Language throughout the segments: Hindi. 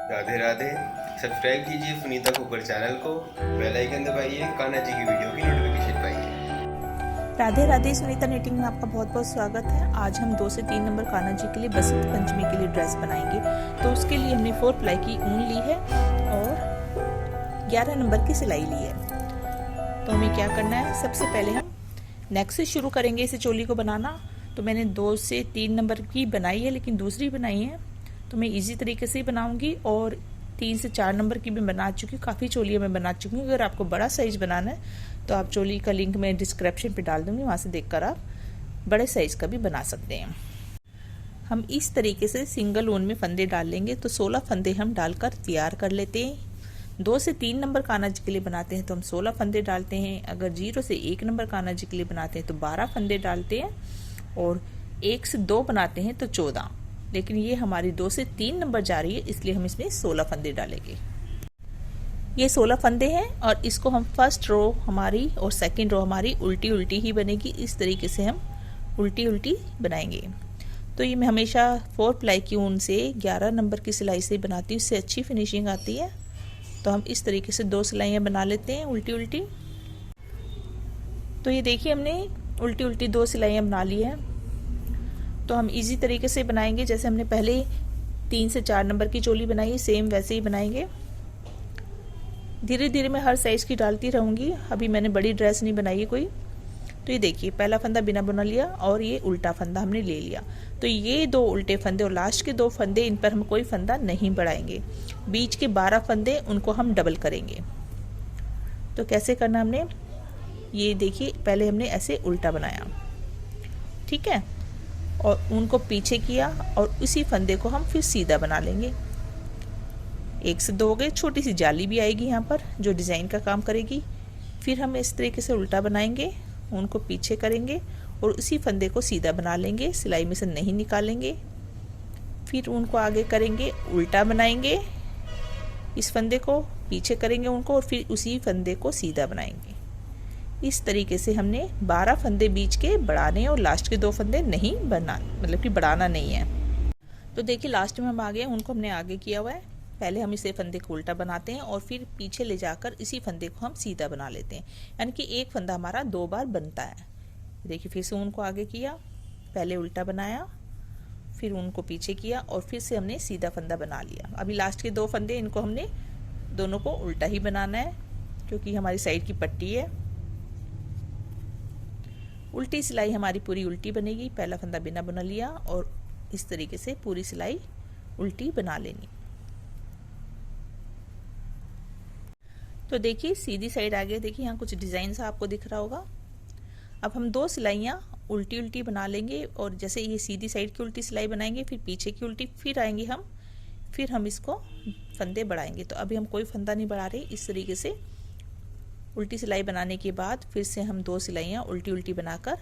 राधे राधे। सब्सक्राइब कीजिए सुनीता खोकर चैनल को, बेल आइकन दबाइए, कान्हा जी की वीडियो की नोटिफिकेशन पाइए। राधे राधे। सुनीता निटिंग में आपका बहुत बहुत स्वागत है। आज हम 2 से 3 नंबर कान्हा जी के लिए बसंत पंचमी के लिए ड्रेस बनाएंगे। तो उसके लिए हमने 4 प्लाई की ऊन ली है और 11 नंबर की सिलाई ली है। तो हमें क्या करना है, सबसे पहले हम नेक से शुरू करेंगे इसे चोली को बनाना। तो मैंने 2 से 3 नंबर की बनाई है, लेकिन दूसरी बनाई है तो मैं इजी तरीके से ही बनाऊंगी। और 3 से 4 नंबर की भी बना चुकी हूँ, काफ़ी चोलियाँ मैं बना चुकी हूँ। अगर आपको बड़ा साइज बनाना है तो आप चोली का लिंक मैं डिस्क्रिप्शन पे डाल दूंगी, वहाँ से देखकर आप बड़े साइज का भी बना सकते हैं। हम इस तरीके से सिंगल ऊन में फंदे डाल लेंगे। तो 16 फंदे हम डालकर तैयार कर लेते हैं। 2 से 3 नंबर कान्हा जी के लिए बनाते हैं तो हम 16 फंदे डालते हैं। अगर 0 से 1 नंबर कान्हा जी के लिए बनाते हैं तो 12 फंदे डालते हैं। और 1 से 2 बनाते हैं तो 14। लेकिन ये हमारी 2 से 3 नंबर जा रही है, इसलिए हम इसमें 16 फंदे डालेंगे। ये 16 फंदे हैं और इसको हम फर्स्ट रो हमारी और सेकंड रो हमारी उल्टी उल्टी ही बनेगी। इस तरीके से हम उल्टी उल्टी बनाएंगे। तो ये मैं हमेशा 4 प्लाई की ऊन से 11 नंबर की सिलाई से बनाती हूँ, इससे अच्छी फिनिशिंग आती है। तो हम इस तरीके से 2 सिलाइयाँ बना लेते हैं उल्टी उल्टी। तो ये देखिए हमने उल्टी उल्टी 2 सिलाइयाँ बना ली है। तो हम इजी तरीके से बनाएंगे, जैसे हमने पहले 3 से 4 नंबर की चोली बनाई, सेम वैसे ही बनाएंगे। धीरे धीरे मैं हर साइज की डालती रहूंगी। अभी मैंने बड़ी ड्रेस नहीं बनाई है कोई। तो ये देखिए पहला फंदा बिना बुना लिया और ये उल्टा फंदा हमने ले लिया। तो ये 2 उल्टे फंदे और लास्ट के 2 फंदे, इन पर हम कोई फंदा नहीं बढ़ाएंगे। बीच के 12 फंदे उनको हम डबल करेंगे। तो कैसे करना हमने, ये देखिए पहले हमने ऐसे उल्टा बनाया, ठीक है, और उनको पीछे किया और उसी फंदे को हम फिर सीधा बना लेंगे। 1 से 2 हो गए। छोटी सी जाली भी आएगी यहाँ पर जो डिज़ाइन का काम करेगी। फिर हम इस तरीके से उल्टा बनाएंगे, उनको पीछे करेंगे और उसी फंदे को सीधा बना लेंगे, सिलाई में से नहीं निकालेंगे। फिर उनको आगे करेंगे, उल्टा बनाएंगे, इस फंदे को पीछे करेंगे उनको और फिर उसी फंदे को सीधा बनाएंगे। इस तरीके से हमने 12 फंदे बीच के बढ़ाने और लास्ट के 2 फंदे नहीं बनना, मतलब कि बढ़ाना नहीं है। तो देखिए लास्ट में हम आ गए, उनको हमने आगे किया हुआ है। पहले हम इसे फंदे को उल्टा बनाते हैं और फिर पीछे ले जाकर इसी फंदे को हम सीधा बना लेते हैं, यानी कि एक फंदा हमारा 2 बार बनता है। देखिए फिर से उनको आगे किया, पहले उल्टा बनाया, फिर उनको पीछे किया और फिर से हमने सीधा फंदा बना लिया। अभी लास्ट के 2 फंदे, इनको हमने दोनों को उल्टा ही बनाना है क्योंकि हमारी साइड की पट्टी है। उल्टी सिलाई हमारी पूरी उल्टी बनेगी। पहला फंदा बिना बुना लिया और इस तरीके से पूरी सिलाई उल्टी बना लेनी। तो देखिए सीधी साइड आ गई, देखिए यहाँ कुछ डिज़ाइन सा आपको दिख रहा होगा। अब हम 2 सिलाइयाँ उल्टी उल्टी बना लेंगे और जैसे ये सीधी साइड की उल्टी सिलाई बनाएंगे, फिर पीछे की उल्टी, फिर आएंगे हम, फिर हम इसको फंदे बढ़ाएंगे। तो अभी हम कोई फंदा नहीं बढ़ा रहे। इस तरीके से उल्टी सिलाई बनाने के बाद फिर से हम 2 सिलाइयाँ उल्टी उल्टी बनाकर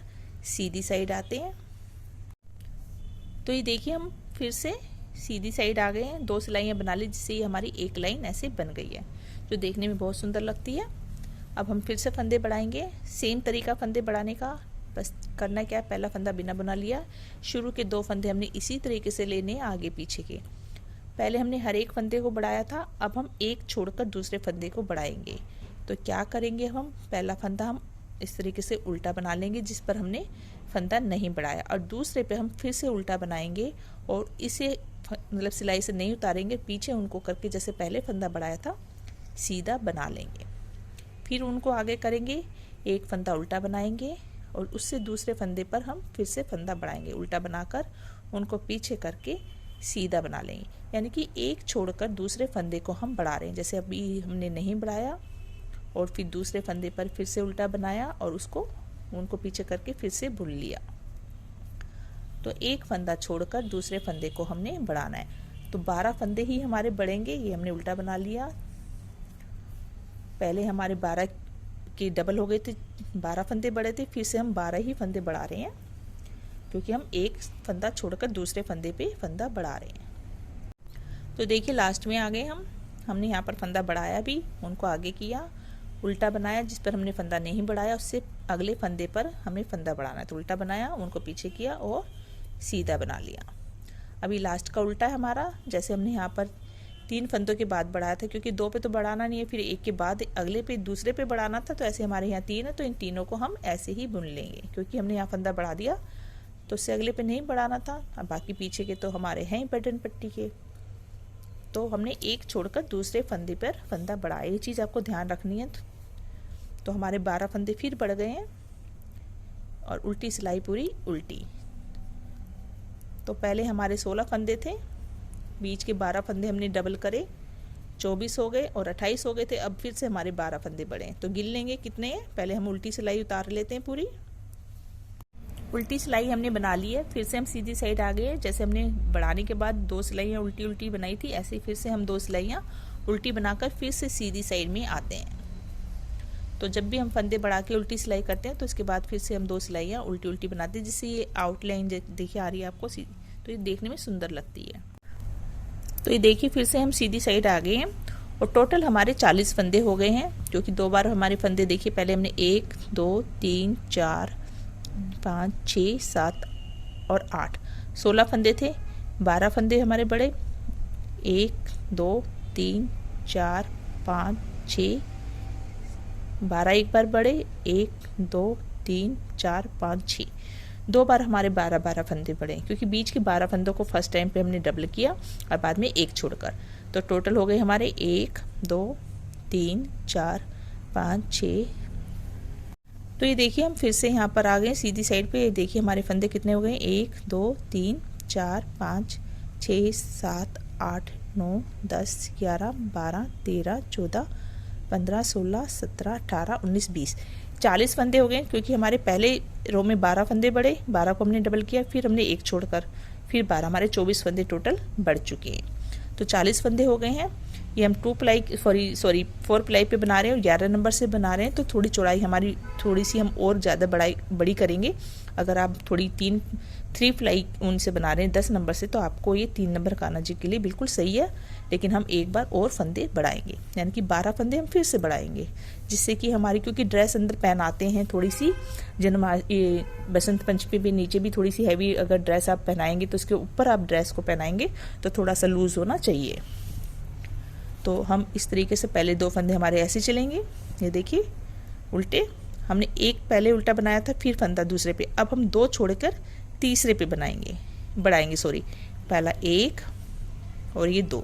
सीधी साइड आते हैं। तो ये देखिए हम फिर से सीधी साइड आ गए हैं, 2 सिलाइयाँ बना ली, जिससे ये हमारी एक लाइन ऐसे बन गई है जो देखने में बहुत सुंदर लगती है। अब हम फिर से फंदे बढ़ाएंगे, सेम तरीका फंदे बढ़ाने का। बस करना क्या है, पहला फंदा बिना बुना लिया, शुरू के 2 फंदे हमने इसी तरीके से लेने आगे पीछे के। पहले हमने हर एक फंदे को बढ़ाया था, अब हम एक छोड़कर दूसरे फंदे को बढ़ाएंगे। तो क्या करेंगे, हम पहला फंदा हम इस तरीके से उल्टा बना लेंगे जिस पर हमने फंदा नहीं बढ़ाया, और दूसरे पे हम फिर से उल्टा बनाएंगे और इसे मतलब सिलाई से नहीं उतारेंगे, पीछे उनको करके जैसे पहले फंदा बढ़ाया था सीधा बना लेंगे। फिर उनको आगे करेंगे, एक फंदा उल्टा बनाएंगे और उससे दूसरे फंदे पर हम फिर से फंदा बढ़ाएंगे, उल्टा बनाकर उनको पीछे करके सीधा बना लेंगे। यानी कि एक छोड़कर दूसरे फंदे को हम बढ़ा रहे हैं। जैसे अभी हमने नहीं बढ़ाया और फिर दूसरे फंदे पर फिर से उल्टा बनाया और उसको उनको पीछे करके फिर से बुन लिया। तो एक फंदा छोड़कर दूसरे फंदे को हमने बढ़ाना है। तो 12 फंदे ही हमारे बढ़ेंगे। ये हमने उल्टा बना लिया, पहले हमारे 12 के डबल हो गए थे, 12 फंदे बढ़े थे, फिर से हम 12 ही फंदे बढ़ा रहे हैं क्योंकि हम एक फंदा छोड़कर दूसरे फंदे पे फंदा बढ़ा रहे हैं। तो देखिए लास्ट में आ गए हम, हमने यहाँ पर फंदा बढ़ाया भी, उनको आगे किया, उल्टा बनाया, जिस पर हमने फंदा नहीं बढ़ाया उससे अगले फंदे पर हमें फंदा बढ़ाना है। तो उल्टा बनाया, उनको पीछे किया और सीधा बना लिया। अभी लास्ट का उल्टा है हमारा, जैसे हमने यहाँ पर 3 फंदों के बाद बढ़ाया था, क्योंकि 2 पे तो बढ़ाना नहीं है, फिर एक के बाद अगले पे दूसरे पे बढ़ाना था। तो ऐसे हमारे यहाँ 3 है, तो इन तीनों को हम ऐसे ही बुन लेंगे, क्योंकि हमने यहाँ फंदा बढ़ा दिया तो उससे अगले पे नहीं बढ़ाना था। अब बाकी पीछे के तो हमारे हैं ही बटन पट्टी के, तो हमने एक छोड़कर दूसरे फंदे पर फंदा बढ़ाया। ये चीज़ आपको ध्यान रखनी है। तो हमारे 12 फंदे फिर बढ़ गए हैं और उल्टी सिलाई पूरी उल्टी। तो पहले हमारे 16 फंदे थे, बीच के 12 फंदे हमने डबल करे, 24 हो गए और 28 हो गए थे। अब फिर से हमारे 12 फंदे बढ़े, तो गिन लेंगे कितने हैं। पहले हम उल्टी सिलाई उतार लेते हैं पूरी। उल्टी सिलाई हमने बना ली है, फिर से हम सीधी साइड आ गए। जैसे हमने बढ़ाने के बाद 2 सिलाइयाँ उल्टी उल्टी बनाई थी, ऐसे ही फिर से हम 2 सिलाइयाँ उल्टी बनाकर फिर से सीधी साइड में आते हैं। तो जब भी हम फंदे बढ़ा के उल्टी सिलाई करते हैं तो इसके बाद फिर से हम 2 सिलाइयाँ उल्टी उल्टी बनाते हैं, जिससे ये आउटलाइन देखिए आ रही है आपको, तो ये देखने में सुंदर लगती है। तो ये देखिए फिर से हम सीधी साइड आ गए हैं और टोटल हमारे 40 फंदे हो गए हैं, क्योंकि 2 बार हमारे फंदे देखिए, पहले हमने 1 2 3 4 5 6 7 और 8 16 फंदे थे। 12 फंदे हमारे बड़े, 1 2 3 4 5 6 12 एक बार बढ़े, 1 2 3 4 5 6 2 बार हमारे 12 फंदे बढ़े, क्योंकि बीच के 12 फंदों को फर्स्ट टाइम पे हमने डबल किया और बाद में एक छोड़कर। तो टोटल हो गए हमारे 1 2 3 4 5 6। तो ये देखिए हम फिर से यहाँ पर आ गए सीधी साइड पे। देखिए हमारे फंदे कितने हो गए, 1 2 3 4 5 6 7 8 9 10 11 12 13 14 15 16 17 18 19 20 40 फंदे हो गए, क्योंकि हमारे पहले रो में 12 फंदे बढ़े, 12 को हमने डबल किया, फिर हमने एक छोड़कर फिर 12, हमारे 24 फंदे टोटल बढ़ चुके हैं। तो 40 फंदे हो गए हैं। ये हम 2 प्लाई 4 प्लाई पे बना रहे हैं और 11 नंबर से बना रहे हैं, तो थोड़ी चौड़ाई हमारी थोड़ी सी हम और ज़्यादा बड़ी करेंगे। अगर आप थोड़ी 3 प्लाई ऊन से बना रहे हैं 10 नंबर से, तो आपको ये 3 नंबर कान्हा जी के लिए बिल्कुल सही है। लेकिन हम एक बार और फंदे बढ़ाएंगे, यानी कि 12 फंदे हम फिर से बढ़ाएंगे, जिससे कि हमारी, क्योंकि ड्रेस अंदर पहनाते हैं थोड़ी सी ये बसंत पंचमी पे नीचे भी थोड़ी सी हैवी अगर ड्रेस आप पहनाएंगे तो उसके ऊपर आप ड्रेस को पहनाएंगे तो थोड़ा सा लूज होना चाहिए। तो हम इस तरीके से पहले 2 फंदे हमारे ऐसे चलेंगे, ये देखिए उल्टे। हमने एक पहले उल्टा बनाया था, फिर फंदा दूसरे पे, अब हम 2 छोड़कर तीसरे पे बढ़ाएंगे पहला 1 और ये 2।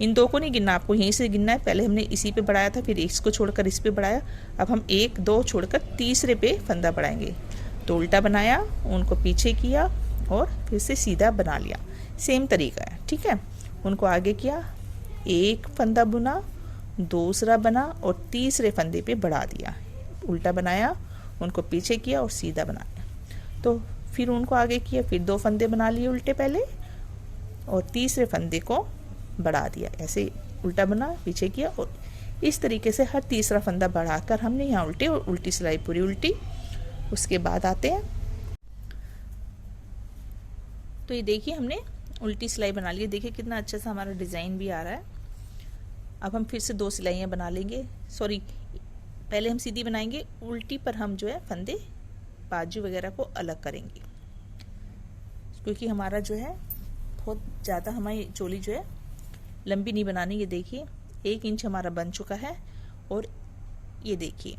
इन 2 को नहीं गिनना, आपको यहीं से गिनना है। पहले हमने इसी पे बढ़ाया था, फिर इसको छोड़कर इस पे बढ़ाया, अब हम 1 2 छोड़कर तीसरे पे फंदा बढ़ाएंगे। तो उल्टा बनाया, उनको पीछे किया और फिर से सीधा बना लिया, सेम तरीका है, ठीक है। उनको आगे किया, एक फंदा बुना, दूसरा बना और तीसरे फंदे पे बढ़ा दिया, उल्टा बनाया, उनको पीछे किया और सीधा बनाया। तो फिर उनको आगे किया, फिर 2 फंदे बना लिए उल्टे पहले और तीसरे फंदे को बढ़ा दिया, ऐसे उल्टा बना, पीछे किया, और इस तरीके से हर तीसरा फंदा बढ़ाकर हमने यहाँ उल्टे और उल्टी सिलाई पूरी उल्टी। उसके बाद आते हैं, तो ये देखिए हमने उल्टी सिलाई बना ली। देखिए कितना अच्छा सा हमारा डिज़ाइन भी आ रहा है। अब हम फिर से 2 सिलाइयाँ बना लेंगे, पहले हम सीधी बनाएंगे, उल्टी पर हम जो है फंदे बाजू वगैरह को अलग करेंगे, क्योंकि हमारा जो है बहुत ज़्यादा हमारी चोली जो है लंबी नहीं बनानी। ये देखिए 1 इंच हमारा बन चुका है और ये देखिए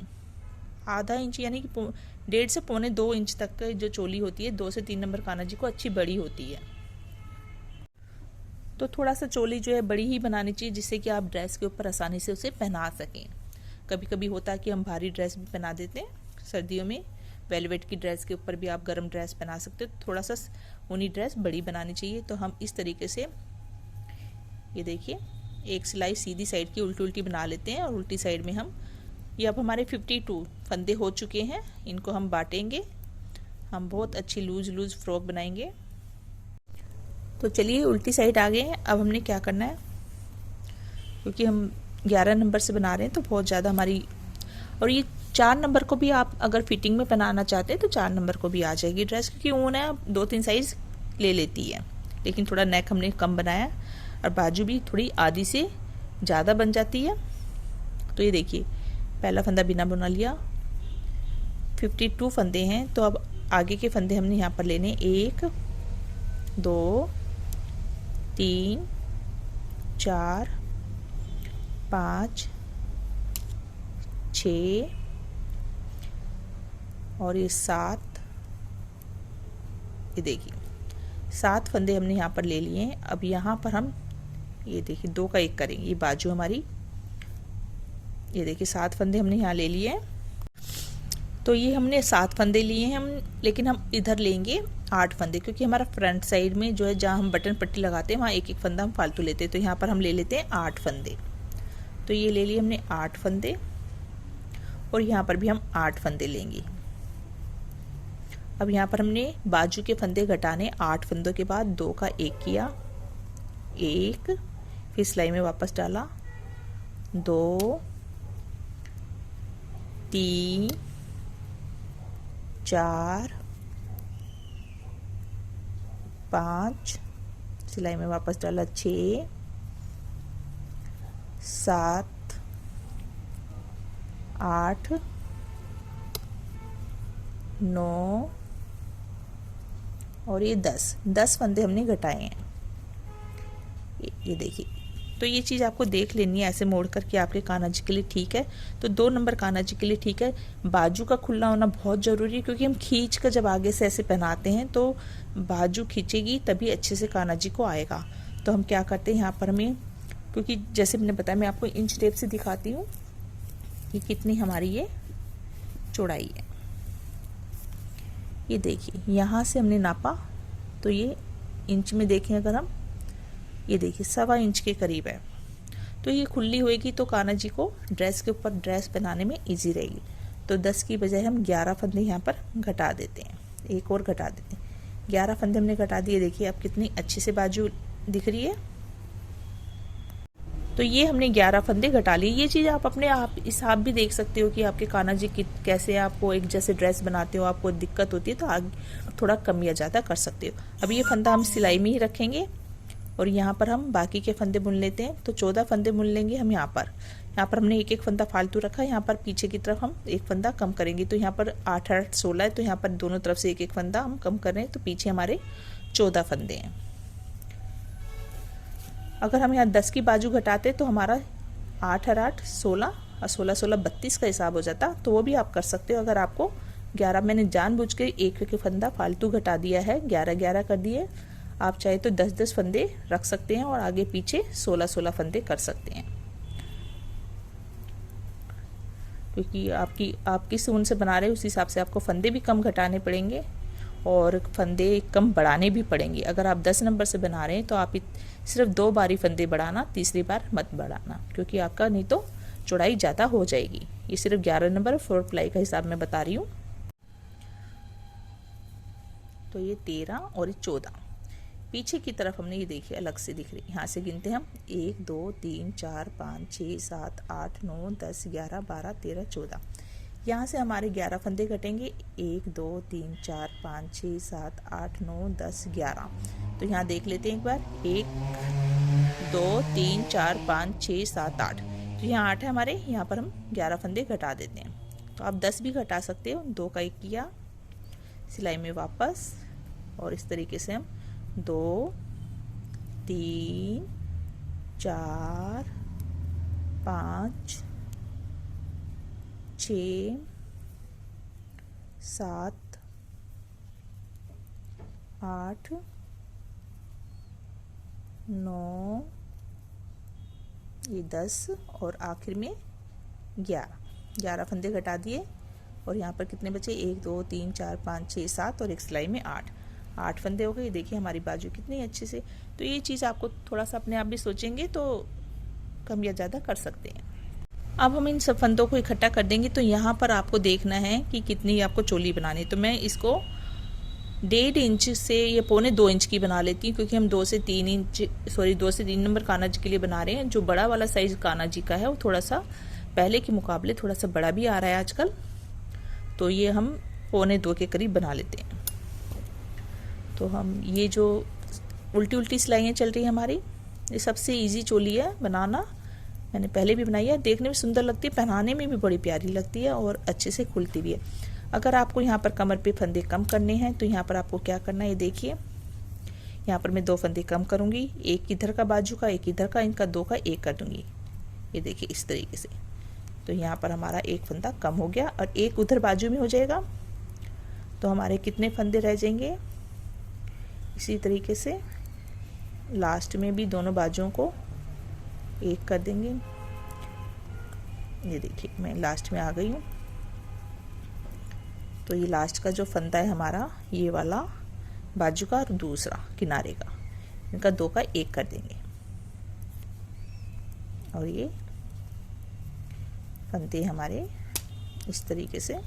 आधा इंच, यानी कि 1.5 से 1.25 इंच तक जो चोली होती है 2 से 3 नंबर कान्हा जी को अच्छी बड़ी होती है। तो थोड़ा सा चोली जो है बड़ी ही बनानी चाहिए, जिससे कि आप ड्रेस के ऊपर आसानी से उसे पहना सकें। कभी कभी होता है कि हम भारी ड्रेस भी पहना देते हैं सर्दियों में, वेलवेट की ड्रेस के ऊपर भी आप गर्म ड्रेस पहना सकते हो, तो थोड़ा सा ऊनी ड्रेस बड़ी बनानी चाहिए। तो हम इस तरीके से ये देखिए एक सिलाई सीधी साइड की उल्टी उल्टी बना लेते हैं और उल्टी साइड में हम, ये अब हमारे 52 फंदे हो चुके हैं, इनको हम बांटेंगे, हम बहुत अच्छी लूज फ्रॉक बनाएंगे। तो चलिए उल्टी साइड आ गए हैं। अब हमने क्या करना है, क्योंकि हम 11 नंबर से बना रहे हैं तो बहुत ज़्यादा हमारी, और ये 4 नंबर को भी आप अगर फिटिंग में पहनाना चाहते हैं तो 4 नंबर को भी आ जाएगी ड्रेस, क्योंकि ऊन है 2-3 साइज ले लेती है। लेकिन थोड़ा नेक हमने कम बनाया और बाजू भी थोड़ी आधी से ज़्यादा बन जाती है। तो ये देखिए पहला फंदा बिना बुना लिया, 52 फंदे हैं, तो अब आगे के फंदे हमने यहाँ पर लेने 1 2 3 4 5 6 और ये 7, ये देखिए 7 फंदे हमने यहाँ पर ले लिए हैं। अब यहाँ पर हम ये देखिए 2 का 1 करेंगे, ये बाजू हमारी, ये देखिए 7 फंदे हमने यहाँ ले लिए हैं। तो ये हमने 7 फंदे लिए हैं हम, लेकिन हम इधर लेंगे 8 फंदे, क्योंकि हमारा फ्रंट साइड में जो है जहाँ हम बटन पट्टी लगाते हैं वहाँ एक एक फंदा हम फालतू लेते हैं, तो यहाँ पर हम ले लेते हैं 8 फंदे। तो ये ले लिए हमने 8 फंदे और यहाँ पर भी हम 8 फंदे लेंगे। अब यहाँ पर हमने बाजू के फंदे घटाने, 8 फंदों के बाद 2 का 1 किया, 1, फिर सिलाई में वापस डाला, 2 3 4 5, सिलाई में वापस डाला, 6 7 8 9 और ये 10 फंदे हमने घटाए हैं। ये देखिए, तो ये चीज़ आपको देख लेनी है ऐसे मोड़ करके, आपके कान्हा जी के लिए ठीक है। तो 2 नंबर कान्हा जी के लिए ठीक है। बाजू का खुला होना बहुत ज़रूरी है, क्योंकि हम खींच कर जब आगे से ऐसे पहनाते हैं तो बाजू खींचेगी तभी अच्छे से कान्हा जी को आएगा। तो हम क्या करते हैं, यहाँ पर हमें, क्योंकि जैसे मैंने बताया, मैं आपको इंच टेप से दिखाती हूँ कि कितनी हमारी ये चौड़ाई है। ये देखिए यहाँ से हमने नापा तो ये इंच में देखें अगर हम, ये देखिए 1.25 इंच के करीब है। तो ये खुली होएगी तो कान्हा जी को ड्रेस के ऊपर ड्रेस बनाने में इजी रहेगी। तो 10 की बजाय हम 11 फंदे यहाँ पर घटा देते हैं, एक और घटा देते हैं। 11 फंदे हमने घटा दिए। देखिए अब कितनी अच्छी से बाजू दिख रही है। तो ये हमने 11 फंदे घटा लिए। ये चीज़ आप अपने आप हिसाब भी देख सकते हो कि आपके कान्हा जी कैसे, आपको एक जैसे ड्रेस बनाते हो, आपको दिक्कत होती है तो आगे थोड़ा कम या ज़्यादा कर सकते हो। अब ये फंदा हम सिलाई में ही रखेंगे और यहाँ पर हम बाकी के फंदे बुन लेते हैं। तो 14 फंदे बुन लेंगे हम। यहाँ पर हमने एक एक फंदा फालतू रखा। यहाँ पर पीछे की तरफ हम एक फंदा कम करेंगे। तो यहाँ पर 8 8 16 है, तो यहाँ पर दोनों तरफ से एक एक फंदा हम कम कर रहे हैं। तो पीछे हमारे 14 फंदे हैं। अगर हम यहाँ 10 की बाजू घटाते तो हमारा 8 और 8 16 और 16 16 32 का हिसाब हो जाता। तो वो भी आप कर सकते हो। अगर आपको 11, मैंने जानबूझ के एक एक फंदा फालतू घटा दिया है, 11 11 कर दिए। आप चाहे तो 10 10 फंदे रख सकते हैं और आगे पीछे 16 16 फंदे कर सकते हैं, क्योंकि आप किस ऊन से बना रहे हैं उस हिसाब से आपको फंदे भी कम घटाने पड़ेंगे और फंदे कम बढ़ाने भी पड़ेंगे। अगर आप 10 नंबर से बना रहे हैं तो आप सिर्फ 2 बार ही फंदे बढ़ाना, तीसरी बार मत बढ़ाना, क्योंकि आपका नहीं तो चौड़ाई ज़्यादा हो जाएगी। ये सिर्फ 11 नंबर 4 प्लाई का हिसाब मैं बता रही हूँ। तो ये 13 और 14 पीछे की तरफ हमने, ये देखिए अलग से दिख रही। यहाँ से गिनते हैं हम 1 2 3 4 5 6 7 8 9 10 11 12 13 14। यहाँ से हमारे 11 फंदे घटेंगे। 1 2 3 4 5 6 7 8 9 10 11। तो यहाँ देख लेते हैं एक बार, 1 2 3 4 5 6 7 8। तो यहाँ 8 है हमारे, यहाँ पर हम 11 फंदे घटा देते हैं। तो आप 10 भी घटा सकते हो। 2 का 1 किया, सिलाई में वापस, और इस तरीके से हम 2 3 4 5 6 7 8 9, ये 10 और आखिर में 11 फंदे घटा दिए। और यहाँ पर कितने बचे, 1 2 3 4 5 6 7 और एक सिलाई में 8 फंदे हो गए। देखिए हमारी बाजू कितनी अच्छे से। तो ये चीज़ आपको थोड़ा सा अपने आप भी सोचेंगे तो कम या ज़्यादा कर सकते हैं। अब हम इन सब फंदों को इकट्ठा कर देंगे। तो यहाँ पर आपको देखना है कि कितनी आपको चोली बनानी है। तो मैं इसको 1.5 इंच से या 1.25 इंच की बना लेती हूँ, क्योंकि हम 2 से 3 नंबर कान्हा जी के लिए बना रहे हैं। जो बड़ा वाला साइज कान्हा जी का है वो थोड़ा सा पहले के मुकाबले थोड़ा सा बड़ा भी आ रहा है आजकल। तो ये हम 1.25 के करीब बना लेते हैं। तो हम ये जो उल्टी सिलाइयाँ चल रही हैं हमारी, ये सबसे इजी चोली है बनाना। मैंने पहले भी बनाई है, देखने में सुंदर लगती है, पहनाने में भी बड़ी प्यारी लगती है और अच्छे से खुलती भी है। अगर आपको यहाँ पर कमर पे फंदे कम करने हैं तो यहाँ पर आपको क्या करना है, ये देखिए यहाँ पर मैं 2 फंदे कम करूँगी, एक इधर का बाजू का, एक इधर का, इनका 2 का 1 कर दूँगी। ये देखिए इस तरीके से। तो यहाँ पर हमारा एक फंदा कम हो गया और एक उधर बाजू में हो जाएगा। तो हमारे कितने फंदे रह जाएंगे? इसी तरीके से लास्ट में भी दोनों बाजुओं को 1 कर देंगे। ये देखिए मैं लास्ट में आ गई हूँ। तो ये लास्ट का जो फंदा है हमारा, ये वाला बाजू का और दूसरा किनारे का, इनका 2 का 1 कर देंगे। और ये फंदे हमारे इस तरीके से।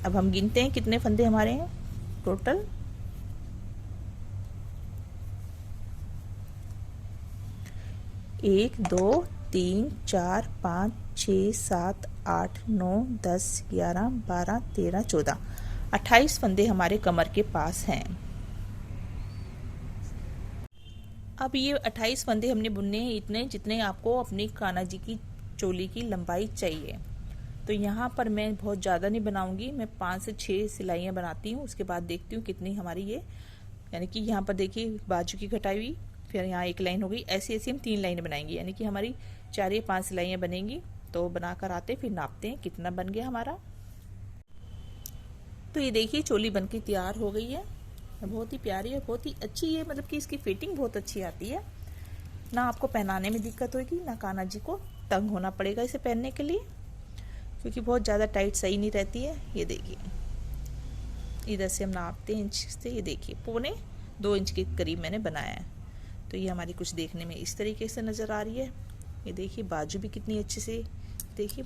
अब हम गिनते हैं कितने फंदे हमारे हैं टोटल। एक, 2, 3, 4, 5, 6, 7, 8, 9, 10, 11, 12, 13, 14, 28 फंदे हमारे कमर के पास हैं। अब ये 28 फंदे हमने बुनने हैं इतने जितने आपको अपनी कान्हा जी की चोली की लंबाई चाहिए। तो यहाँ पर मैं बहुत ज़्यादा नहीं बनाऊंगी, मैं 5 से 6 सिलाइयाँ बनाती हूँ, उसके बाद देखती हूँ कितनी हमारी ये, यानी कि यहाँ पर देखिए बाजू की कटाई हुई, फिर यहाँ एक लाइन हो गई, ऐसी ऐसी हम 3 लाइनें बनाएंगे, यानी कि हमारी 4 या 5 सिलाइयाँ बनेंगी। तो बनाकर आते फिर नापते हैं कितना बन गया हमारा। तो ये देखिए चोली बनके तैयार हो गई है, बहुत ही प्यारी है, बहुत ही अच्छी है, मतलब कि इसकी फिटिंग बहुत अच्छी आती है ना, आपको पहनाने में दिक्कत होगी ना कान्हा जी को तंग होना पड़ेगा इसे पहनने के लिए, क्योंकि बहुत ज़्यादा टाइट सही नहीं रहती है। ये देखिए इधर से हम नापते हैं इंच से, ये देखिए 1.25 इंच के करीब मैंने बनाया है। तो ये हमारी कुछ देखने में इस तरीके से नज़र आ रही है। ये देखिए बाजू भी कितनी अच्छे से, देखिए।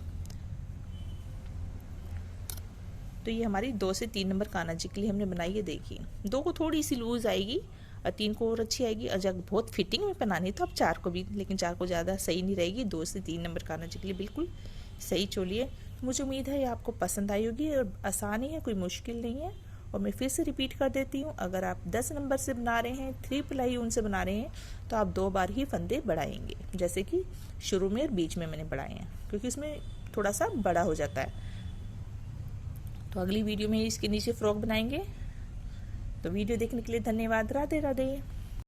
तो ये हमारी 2 से 3 नंबर कान्हा जी के लिए हमने बनाई है। देखिए 2 को थोड़ी सी लूज आएगी और 3 को और अच्छी आएगी, और जब बहुत फिटिंग में बनानी तो अब 4 को भी, लेकिन 4 को ज़्यादा सही नहीं रहेगी। 2 से 3 नंबर कान्हा जी के लिए बिल्कुल सही चोली है। मुझे उम्मीद है ये आपको पसंद आई होगी, और आसान ही है, कोई मुश्किल नहीं है। और मैं फिर से रिपीट कर देती हूँ, अगर आप 10 नंबर से बना रहे हैं, 3 प्लाई ऊन से बना रहे हैं, तो आप 2 बार ही फंदे बढ़ाएंगे, जैसे कि शुरू में और बीच में मैंने बढ़ाए हैं, क्योंकि इसमें थोड़ा सा बड़ा हो जाता है। तो अगली वीडियो में इसके नीचे फ्रॉक बनाएंगे। तो वीडियो देखने के लिए धन्यवाद। राधे राधे।